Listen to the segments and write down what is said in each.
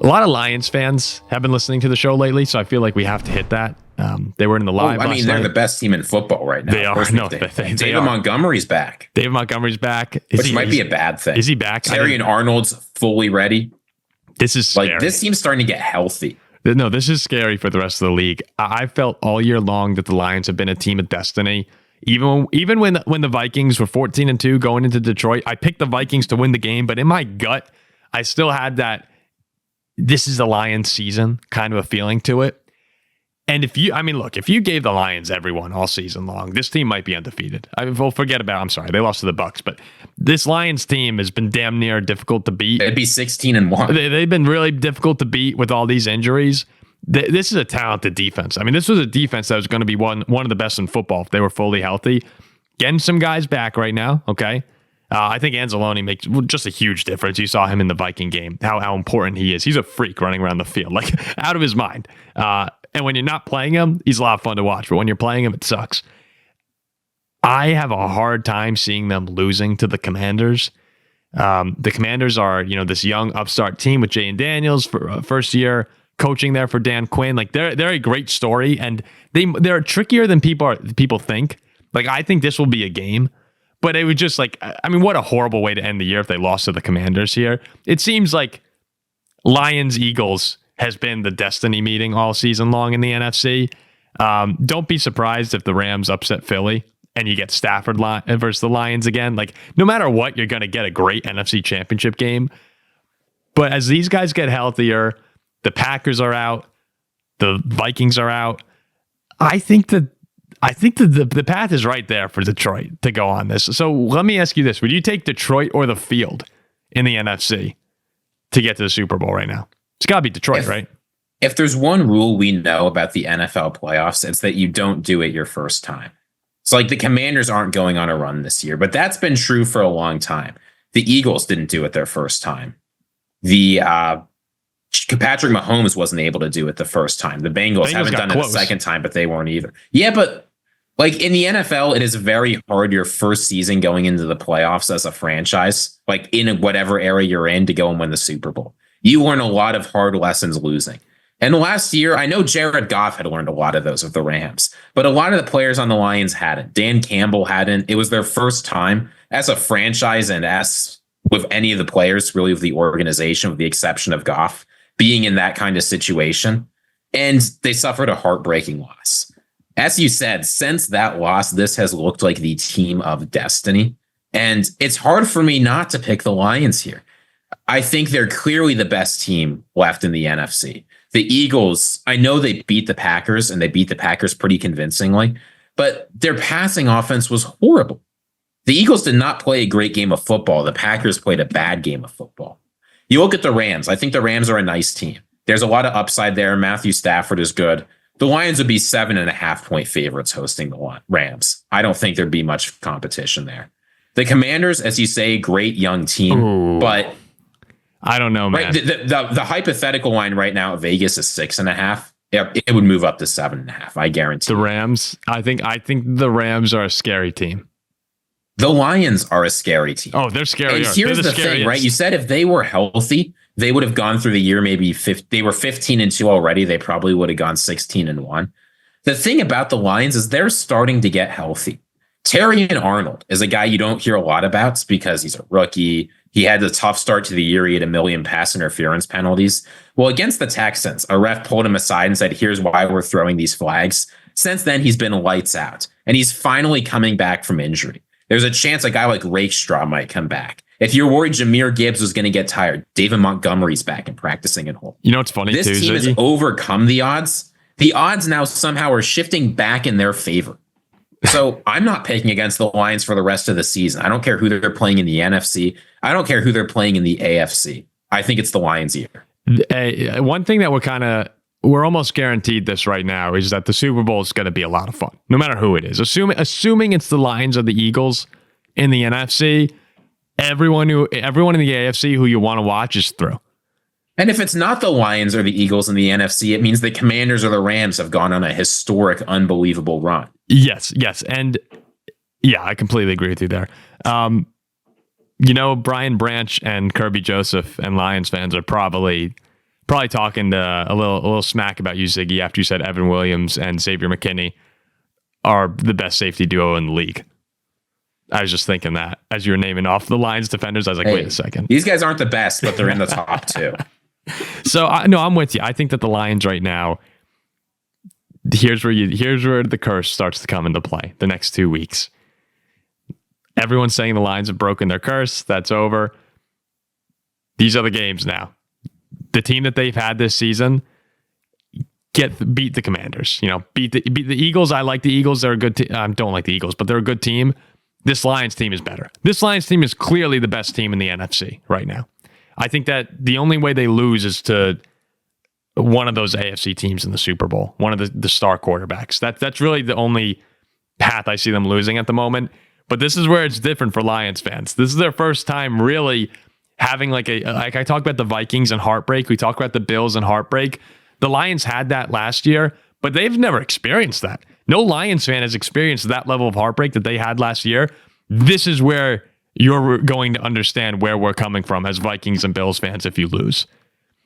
lot of Lions fans have been listening to the show lately, so I feel like we have to hit that. They were in the live. I mean, they're the best team in football right now. They are. No, David Montgomery's back. David Montgomery's back. Which might be a bad thing. Is he back? Terry and Arnold's fully ready. This is scary. Like, this team's starting to get healthy. No, this is scary for the rest of the league. I felt all year long that the Lions have been a team of destiny. Even when the Vikings were 14-2 going into Detroit, I picked the Vikings to win the game, but in my gut, I still had that this is the Lions season kind of a feeling to it. And if you gave the Lions everyone all season long, this team might be undefeated. We'll forget about, I'm sorry, they lost to the Bucs, but this Lions team has been damn near difficult to beat. It'd be 16-1. They've been really difficult to beat with all these injuries. This is a talented defense. I mean, this was a defense that was going to be one of the best in football if they were fully healthy. Getting some guys back right now, okay? I think Anzalone makes just a huge difference. You saw him in the Viking game, how important he is. He's a freak running around the field, like out of his mind. And when you're not playing him, he's a lot of fun to watch. But when you're playing him, it sucks. I have a hard time seeing them losing to the Commanders. The Commanders are, this young upstart team with Jay and Daniels for first year coaching there for Dan Quinn. Like they're a great story, and they're trickier than people think. Like I think this will be a game, but it would just what a horrible way to end the year if they lost to the Commanders here. It seems like Lions Eagles has been the destiny meeting all season long in the NFC. Don't be surprised if the Rams upset Philly and you get Stafford versus the Lions again. Like, no matter what, you're going to get a great NFC Championship game. But as these guys get healthier, the Packers are out, the Vikings are out. I think the path is right there for Detroit to go on this. So let me ask you this. Would you take Detroit or the field in the NFC to get to the Super Bowl right now? It's got to be Detroit, right? If there's one rule we know about the NFL playoffs, it's that you don't do it your first time. So like the Commanders aren't going on a run this year, but that's been true for a long time. The Eagles didn't do it their first time. The Patrick Mahomes wasn't able to do it the first time. The Bengals haven't done it the second time, but they weren't either. Yeah, but like in the NFL, it is very hard your first season going into the playoffs as a franchise, like in whatever era you're in, to go and win the Super Bowl. You learn a lot of hard lessons losing. And last year, I know Jared Goff had learned a lot of those with the Rams, but a lot of the players on the Lions hadn't. Dan Campbell hadn't. It was their first time as a franchise and as with any of the players, really, of the organization, with the exception of Goff, being in that kind of situation. And they suffered a heartbreaking loss. As you said, since that loss, this has looked like the team of destiny. And it's hard for me not to pick the Lions here. I think they're clearly the best team left in the NFC. The Eagles, I know they beat the Packers, and they beat the Packers pretty convincingly, but their passing offense was horrible. The Eagles did not play a great game of football. The Packers played a bad game of football. You look at the Rams. I think the Rams are a nice team. There's a lot of upside there. Matthew Stafford is good. The Lions would be 7.5-point favorites hosting the Rams. I don't think there'd be much competition there. The Commanders, as you say, great young team, Ooh. But I don't know, man. Right, the hypothetical line right now at Vegas is 6.5. It would move up to 7.5. I guarantee. The Rams. I think the Rams are a scary team. The Lions are a scary team. Oh, they're scary. And here's the thing, right? You said if they were healthy, they would have gone through the year maybe they were 15-2 already. They probably would have gone 16-1. The thing about the Lions is they're starting to get healthy. Terry and Arnold is a guy you don't hear a lot about because he's a rookie. He had a tough start to the year. He had 1 million pass interference penalties. Well, against the Texans, a ref pulled him aside and said, here's why we're throwing these flags. Since then, he's been lights out, and he's finally coming back from injury. There's a chance a guy like Rakestraw might come back. If you're worried Jahmyr Gibbs was going to get tired, David Montgomery's back and practicing at home. You know what's funny, this team Ziggy? has overcome the odds. The odds now somehow are shifting back in their favor. So I'm not picking against the Lions for the rest of the season. I don't care who they're playing in the NFC. I don't care who they're playing in the AFC. I think it's the Lions year. One thing that we're almost guaranteed this right now is that the Super Bowl is going to be a lot of fun, no matter who it is. Assuming it's the Lions or the Eagles in the NFC, everyone in the AFC who you want to watch is through. And if it's not the Lions or the Eagles in the NFC, it means the Commanders or the Rams have gone on a historic, unbelievable run. Yes. And yeah, I completely agree with you there. Brian Branch and Kirby Joseph and Lions fans are probably probably talking a little smack about you, Ziggy, after you said Evan Williams and Xavier McKinney are the best safety duo in the league. I was just thinking that as you were naming off the Lions defenders, I was like, wait a second. These guys aren't the best, but they're in the top two. So I'm with you. I think that the Lions right now, here's where the curse starts to come into play the next 2 weeks. Everyone's saying the Lions have broken their curse. That's over. These are the games now. The team that they've had this season beat the Commanders. Beat the Eagles. I like the Eagles. They're a good team. I don't like the Eagles, but they're a good team. This Lions team is better. This Lions team is clearly the best team in the NFC right now. I think that the only way they lose is to one of those AFC teams in the Super Bowl, one of the star quarterbacks. That's really the only path I see them losing at the moment. But this is where it's different for Lions fans. This is their first time really having like I talked about the Vikings and heartbreak. We talked about the Bills and heartbreak. The Lions had that last year, but they've never experienced that. No Lions fan has experienced that level of heartbreak that they had last year. This is where you're going to understand where we're coming from as Vikings and Bills fans if you lose.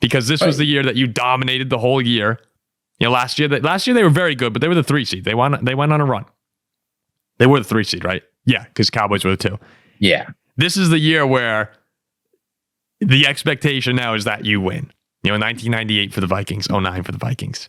Because this was the year that you dominated the whole year. Last year they were very good, but they were the 3 seed. They went on a run. They were the 3 seed, right? Yeah, because Cowboys were the 2. Yeah. This is the year where the expectation now is that you win. 1998 for the Vikings, 09 for the Vikings.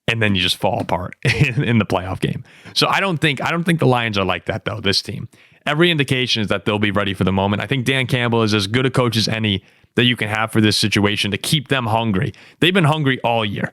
And then you just fall apart in the playoff game. So I don't think the Lions are like that, though, this team. Every indication is that they'll be ready for the moment. I think Dan Campbell is as good a coach as any that you can have for this situation to keep them hungry. They've been hungry all year.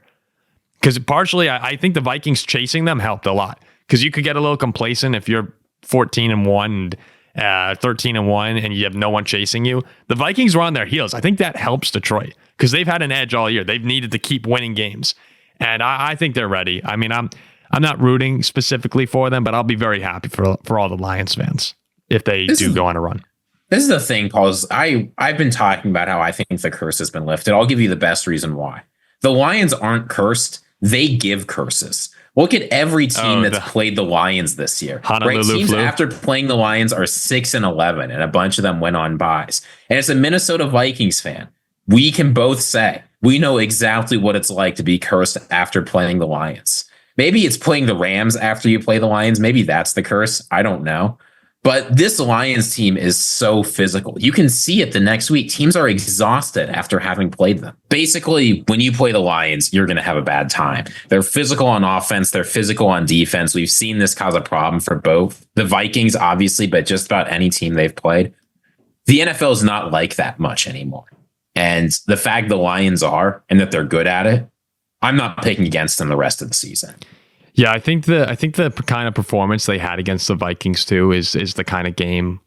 Because partially, I think the Vikings chasing them helped a lot. Because you could get a little complacent if you're 14-1 and 13-1 and you have no one chasing you. The Vikings were on their heels. I think that helps Detroit because they've had an edge all year. They've needed to keep winning games. And I think they're ready. I mean, I'm not rooting specifically for them, but I'll be very happy for all the Lions fans if they go on a run. This is the thing, Paul. I've been talking about how I think the curse has been lifted. I'll give you the best reason why. The Lions aren't cursed. They give curses. Look at every team that's played the Lions this year. Right? Teams after playing the Lions are 6-11, and a bunch of them went on buys. And as a Minnesota Vikings fan, we can both say we know exactly what it's like to be cursed after playing the Lions. Maybe it's playing the Rams after you play the Lions. Maybe that's the curse. I don't know. But this Lions team is so physical. You can see it the next week. Teams are exhausted after having played them. Basically, when you play the Lions, you're going to have a bad time. They're physical on offense. They're physical on defense. We've seen this cause a problem for both the Vikings, obviously, but just about any team they've played. The NFL is not like that much anymore. And the fact the Lions are and that they're good at it, I'm not picking against them the rest of the season. Yeah, I think the kind of performance they had against the Vikings too is the kind of game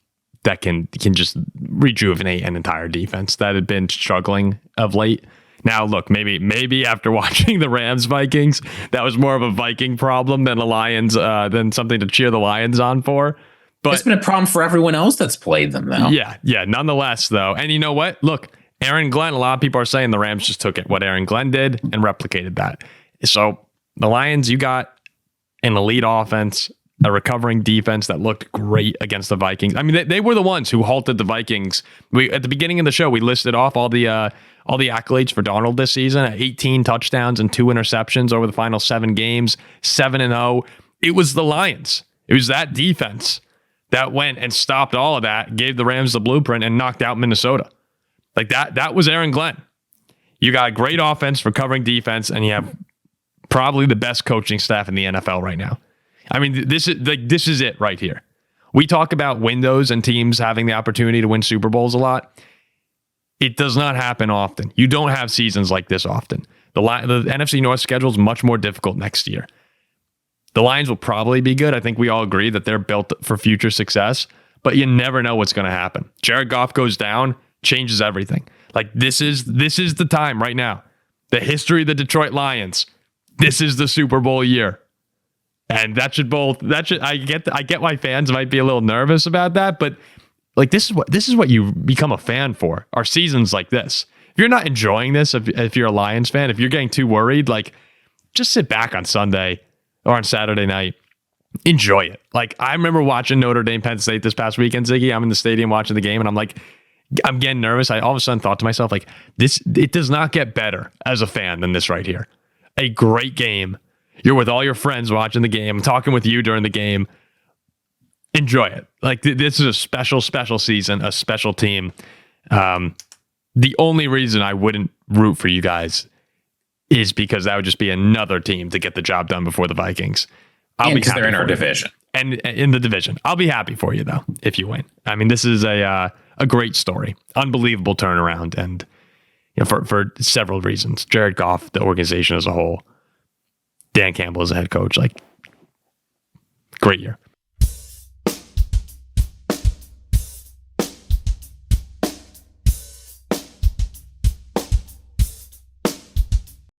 that can just rejuvenate an entire defense that had been struggling of late. Now, look, maybe after watching the Rams Vikings, that was more of a Viking problem than the Lions, than something to cheer the Lions on for. But it's been a problem for everyone else that's played them, though. Yeah. Nonetheless, though, and you know what? Look, Aaron Glenn. A lot of people are saying the Rams just took what Aaron Glenn did and replicated that. So the Lions, you got an elite offense, a recovering defense that looked great against the Vikings. I mean, they were the ones who halted the Vikings. At the beginning of the show, we listed off all the accolades for Darnold this season: 18 touchdowns and 2 interceptions over the final 7 games, 7-0. It was the Lions. It was that defense that went and stopped all of that, gave the Rams the blueprint, and knocked out Minnesota. Like that. That was Aaron Glenn. You got a great offense, recovering defense, and you have probably the best coaching staff in the NFL right now. I mean, this is it right here. We talk about windows and teams having the opportunity to win Super Bowls a lot. It does not happen often. You don't have seasons like this often. The NFC North schedule is much more difficult next year. The Lions will probably be good. I think we all agree that they're built for future success, but you never know what's going to happen. Jared Goff goes down, changes everything. Like this is the time right now. The history of the Detroit Lions. This is the Super Bowl year. And I get why fans might be a little nervous about that, but like this is what you become a fan for. Our seasons like this. If you're not enjoying this, if you're a Lions fan, if you're getting too worried, like just sit back on Sunday or on Saturday night. Enjoy it. Like I remember watching Notre Dame Penn State this past weekend, Ziggy. I'm in the stadium watching the game and I'm like, I'm getting nervous. I all of a sudden thought to myself, like, it does not get better as a fan than this right here. A great game. You're with all your friends watching the game, talking with you during the game. Enjoy it. Like, this is a special, special season, a special team. The only reason I wouldn't root for you guys is because that would just be another team to get the job done before the Vikings. Because they're in our division. And in the division. I'll be happy for you, though, if you win. I mean, this is a great story. Unbelievable turnaround. And for several reasons. Jared Goff, the organization as a whole. Dan Campbell as a head coach. Like, great year.